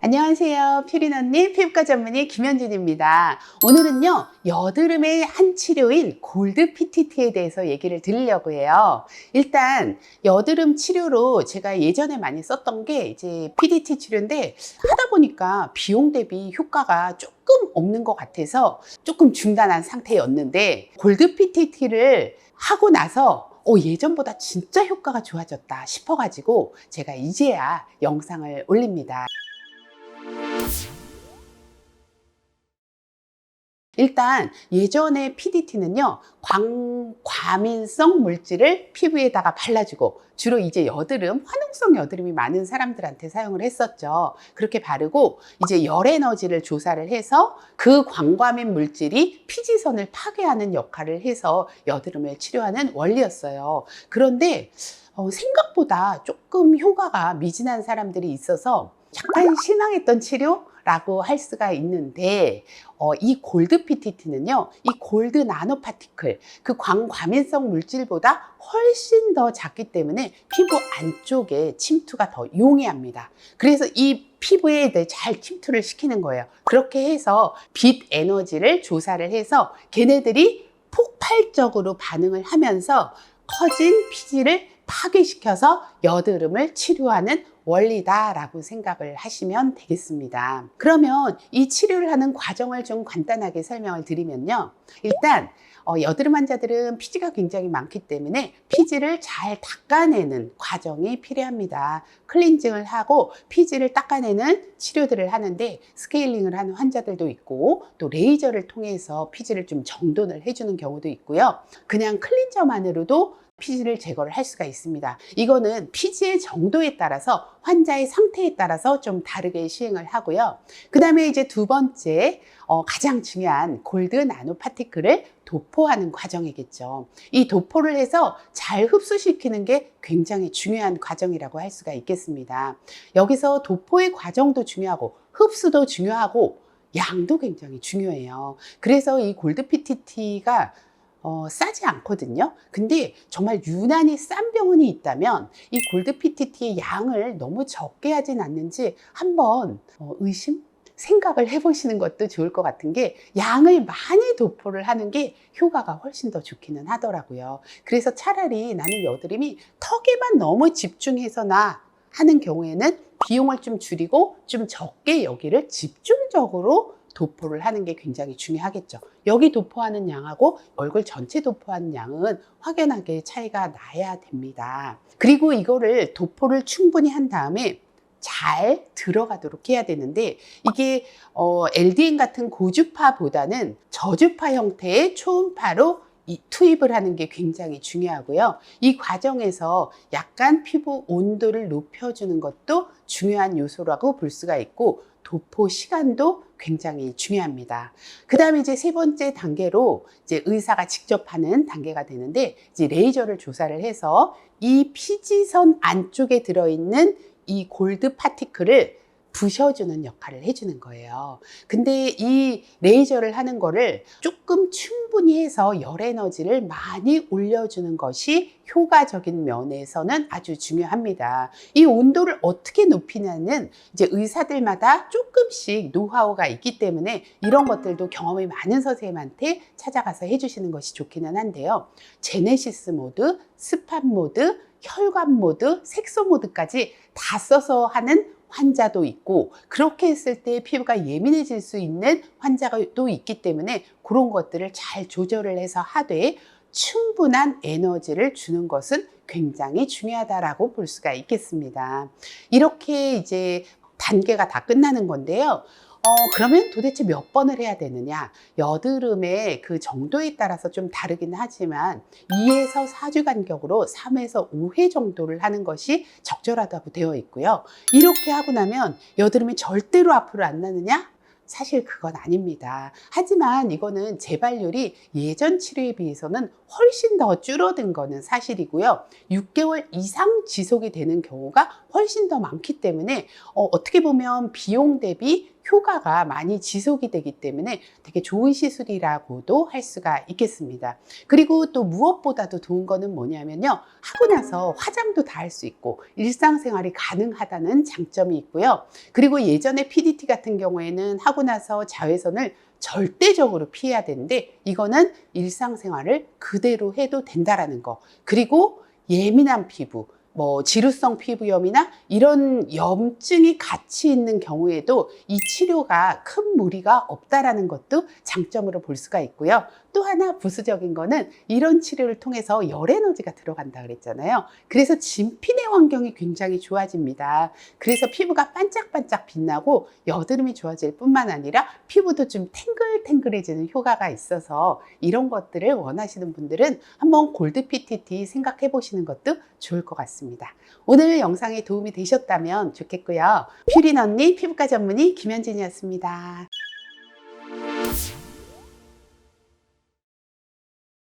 안녕하세요. 퓨린 언니 피부과 전문의 김현진입니다. 오늘은요, 여드름의 한 치료인 골드 PTT에 대해서 얘기를 드리려고 해요. 일단 여드름 치료로 제가 예전에 많이 썼던 게 이제 PDT 치료인데, 하다 보니까 비용 대비 효과가 조금 없는 것 같아서 조금 중단한 상태였는데, 골드 PTT를 하고 나서 예전보다 진짜 효과가 좋아졌다 싶어가지고 제가 이제야 영상을 올립니다. 일단 예전에 PDT는요, 과민성 물질을 피부에다가 발라주고, 주로 이제 여드름, 화농성 여드름이 많은 사람들한테 사용을 했었죠. 그렇게 바르고 이제 열 에너지를 조사를 해서 그 광과민 물질이 피지선을 파괴하는 역할을 해서 여드름을 치료하는 원리였어요. 그런데 생각보다 조금 효과가 미진한 사람들이 있어서 약간 실망했던 치료라고 할 수가 있는데, 이 골드 PTT는요, 이 골드 나노 파티클, 그 광과민성 물질보다 훨씬 더 작기 때문에 피부 안쪽에 침투가 더 용이합니다. 그래서 이 피부에 잘 침투를 시키는 거예요. 그렇게 해서 빛 에너지를 조사를 해서 걔네들이 폭발적으로 반응을 하면서 커진 피지를 파괴시켜서 여드름을 치료하는 원리다라고 생각을 하시면 되겠습니다. 그러면 이 치료를 하는 과정을 좀 간단하게 설명을 드리면요. 일단 여드름 환자들은 피지가 굉장히 많기 때문에 피지를 잘 닦아내는 과정이 필요합니다. 클렌징을 하고 피지를 닦아내는 치료들을 하는데, 스케일링을 하는 환자들도 있고, 또 레이저를 통해서 피지를 좀 정돈을 해주는 경우도 있고요. 그냥 클렌저만으로도 피지를 제거를 할 수가 있습니다. 이거는 피지의 정도에 따라서, 환자의 상태에 따라서 좀 다르게 시행을 하고요. 그 다음에 이제 두 번째, 가장 중요한 골드 나노 파티클을 도포하는 과정이겠죠. 이 도포를 해서 잘 흡수시키는 게 굉장히 중요한 과정이라고 할 수가 있겠습니다. 여기서 도포의 과정도 중요하고, 흡수도 중요하고, 양도 굉장히 중요해요. 그래서 이 골드 PTT가 싸지 않거든요. 근데 정말 유난히 싼 병원이 있다면 이 골드 PTT의 양을 너무 적게 하진 않는지 한번 생각을 해보시는 것도 좋을 것 같은 게, 양을 많이 도포를 하는 게 효과가 훨씬 더 좋기는 하더라고요. 그래서 차라리 나는 여드름이 턱에만 너무 집중해서나 하는 경우에는 비용을 좀 줄이고 좀 적게 여기를 집중적으로 도포를 하는 게 굉장히 중요하겠죠. 여기 도포하는 양하고 얼굴 전체 도포하는 양은 확연하게 차이가 나야 됩니다. 그리고 이거를 도포를 충분히 한 다음에 잘 들어가도록 해야 되는데, 이게 LDN 같은 고주파보다는 저주파 형태의 초음파로 투입을 하는 게 굉장히 중요하고요. 이 과정에서 약간 피부 온도를 높여주는 것도 중요한 요소라고 볼 수가 있고, 도포 시간도 굉장히 중요합니다. 그 다음에 이제 세 번째 단계로 이제 의사가 직접 하는 단계가 되는데, 이제 레이저를 조사를 해서 이 피지선 안쪽에 들어있는 이 골드 파티클을 부셔주는 역할을 해주는 거예요. 근데 이 레이저를 하는 거를 조금 충분히 해서 열 에너지를 많이 올려주는 것이 효과적인 면에서는 아주 중요합니다. 이 온도를 어떻게 높이냐는 이제 의사들마다 조금씩 노하우가 있기 때문에 이런 것들도 경험이 많은 선생님한테 찾아가서 해주시는 것이 좋기는 한데요. 제네시스 모드, 스팟 모드, 혈관 모드, 색소 모드까지 다 써서 하는 환자도 있고, 그렇게 했을 때 피부가 예민해질 수 있는 환자도 있기 때문에 그런 것들을 잘 조절을 해서 하되 충분한 에너지를 주는 것은 굉장히 중요하다라고 볼 수가 있겠습니다. 이렇게 이제 단계가 다 끝나는 건데요. 그러면 도대체 몇 번을 해야 되느냐? 여드름의 그 정도에 따라서 좀 다르긴 하지만 2에서 4주 간격으로 3에서 5회 정도를 하는 것이 적절하다고 되어 있고요. 이렇게 하고 나면 여드름이 절대로 앞으로 안 나느냐? 사실 그건 아닙니다. 하지만 이거는 재발률이 예전 치료에 비해서는 훨씬 더 줄어든 거는 사실이고요. 6개월 이상 지속이 되는 경우가 훨씬 더 많기 때문에 어떻게 보면 비용 대비 효과가 많이 지속이 되기 때문에 되게 좋은 시술이라고도 할 수가 있겠습니다. 그리고 또 무엇보다도 좋은 거는 뭐냐면요. 하고 나서 화장도 다 할 수 있고 일상생활이 가능하다는 장점이 있고요. 그리고 예전에 PDT 같은 경우에는 하고 나서 자외선을 절대적으로 피해야 되는데 이거는 일상생활을 그대로 해도 된다라는 거. 그리고 예민한 피부, 뭐 지루성 피부염이나 이런 염증이 같이 있는 경우에도 이 치료가 큰 무리가 없다라는 것도 장점으로 볼 수가 있고요. 또 하나 부수적인 거는 이런 치료를 통해서 열 에너지가 들어간다 그랬잖아요. 그래서 진피내 환경이 굉장히 좋아집니다. 그래서 피부가 반짝반짝 빛나고 여드름이 좋아질 뿐만 아니라 피부도 좀 탱글탱글해지는 효과가 있어서 이런 것들을 원하시는 분들은 한번 골드 PTT 생각해 보시는 것도 좋을 것 같습니다. 오늘 영상이 도움이 되셨다면 좋겠고요. 퓨린 언니 피부과 전문의 김현진이었습니다.